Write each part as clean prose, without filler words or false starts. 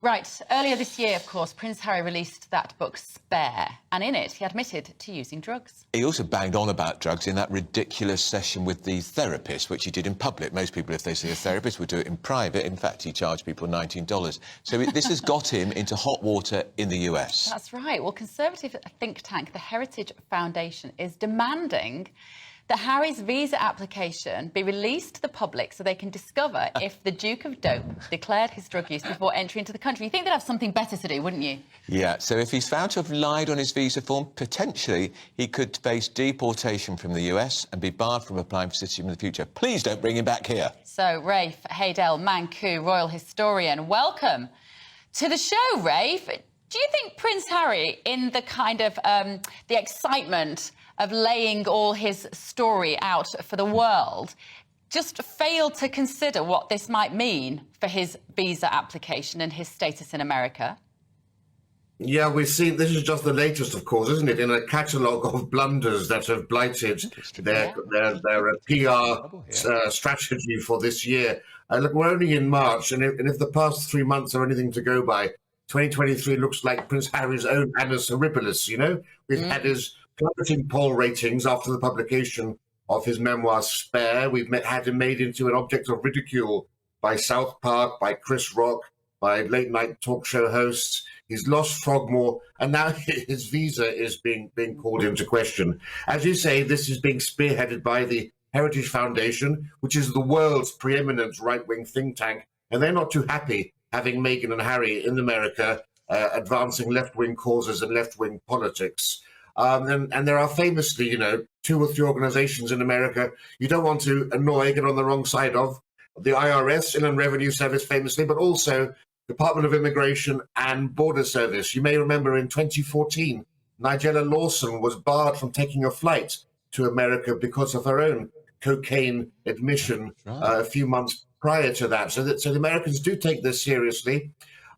Right, earlier this year, of course, Prince Harry released that book, Spare, and in it he admitted to using drugs. He also banged on about drugs in that ridiculous session with the therapist, which he did in public. Most people, if they see a therapist, would do it in private. In fact, he charged people $19. So this has got him into hot water in the US. That's right. Well, conservative think tank, the Heritage Foundation, is demanding that Harry's visa application be released to the public so they can discover if the Duke of Dope declared his drug use before entry into the country. You think they'd have something better to do, wouldn't you? Yeah, so if he's found to have lied on his visa form, potentially he could face deportation from the US and be barred from applying for citizenship in the future. Please don't bring him back here. So, Rafe Heydel-Mankoo, royal historian, welcome to the show, Rafe. Do you think Prince Harry, in the kind of the excitement of laying all his story out for the world, just failed to consider what this might mean for his visa application and his status in America? Yeah, we've seen, this is just the latest, of course, isn't it, in a catalogue of blunders that have blighted their PR strategy for this year. Look, we're only in March, and if the past 3 months are anything to go by, 2023 looks like Prince Harry's own Annus Horribilis, you know? We've had his plummeting poll ratings after the publication of his memoir, Spare. We've had him made into an object of ridicule by South Park, by Chris Rock, by late-night talk show hosts. He's lost Frogmore, and now his visa is being called into question. As you say, this is being spearheaded by the Heritage Foundation, which is the world's preeminent right-wing think tank, and they're not too happy having Meghan and Harry in America advancing left-wing causes and left-wing politics. And there are famously, you know, 2 or 3 organizations in America you don't want to annoy, get on the wrong side of. The IRS, Inland Revenue Service famously, but also Department of Immigration and Border Service. You may remember in 2014, Nigella Lawson was barred from taking a flight to America because of her own cocaine admission a few months prior to that. So the Americans do take this seriously.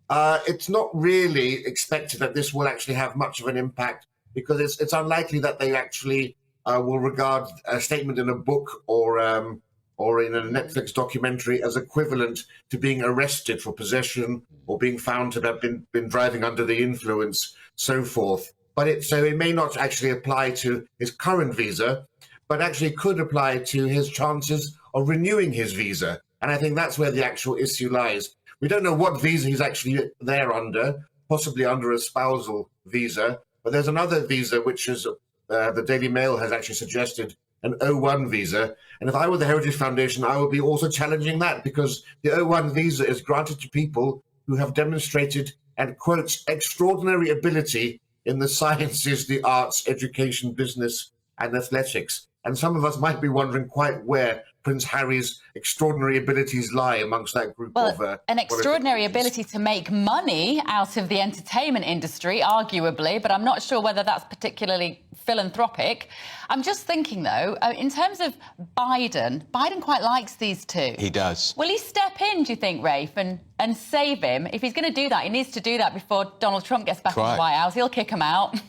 It's not really expected that this will actually have much of an impact, because it's unlikely that they actually will regard a statement in a book or in a Netflix documentary as equivalent to being arrested for possession or being found to have been driving under the influence, so forth. But so it may not actually apply to his current visa, but actually could apply to his chances of renewing his visa. And I think that's where the actual issue lies. We don't know what visa he's actually there under, possibly under a spousal visa. But there's another visa, which is the Daily Mail has actually suggested, an O1 visa. And if I were the Heritage Foundation, I would be also challenging that, because the O1 visa is granted to people who have demonstrated, and quotes, extraordinary ability in the sciences, the arts, education, business, and athletics. And some of us might be wondering quite where Prince Harry's extraordinary abilities lie amongst that group of... an extraordinary ability to make money out of the entertainment industry, arguably, but I'm not sure whether that's particularly philanthropic. I'm just thinking, though, in terms of Biden quite likes these two. He does. Will he step in, do you think, Rafe, and save him? If he's going to do that, he needs to do that before Donald Trump gets back in the White House. He'll kick him out.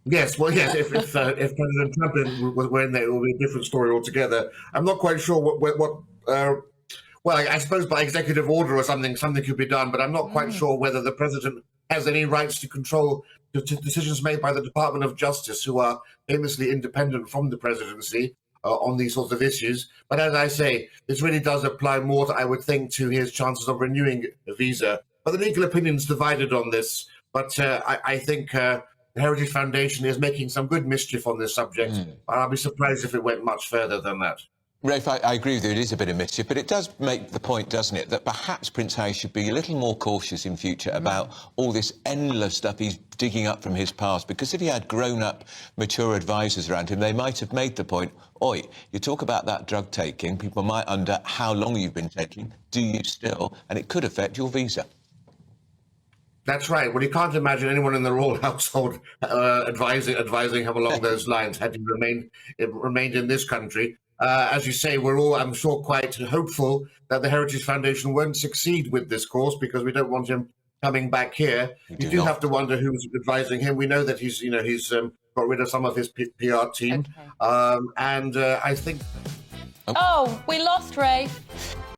Yes, well, yes, if President Trump were in there, it would be a different story altogether. I'm not quite sure well, I suppose by executive order or something could be done, but I'm not quite sure whether the president has any rights to control the decisions made by the Department of Justice, who are famously independent from the presidency on these sorts of issues. But as I say, this really does apply more, I would think, to his chances of renewing a visa. But the legal opinion is divided on this. But I think... the Heritage Foundation is making some good mischief on this subject, but I'll be surprised if it went much further than that. Rafe, I agree with you, it is a bit of mischief, but it does make the point, doesn't it, that perhaps Prince Harry should be a little more cautious in future about all this endless stuff he's digging up from his past, because if he had grown-up, mature advisors around him, they might have made the point, oi, you talk about that drug taking, people might wonder how long you've been taking, do you still, and it could affect your visa. That's right. Well, you can't imagine anyone in the royal household advising him along those lines had he remained in this country. As you say, we're all, I'm sure, quite hopeful that the Heritage Foundation won't succeed with this course, because we don't want him coming back here. You do have to wonder who's advising him. We know that he's got rid of some of his PR team, and I think. Oh, we lost Rafe.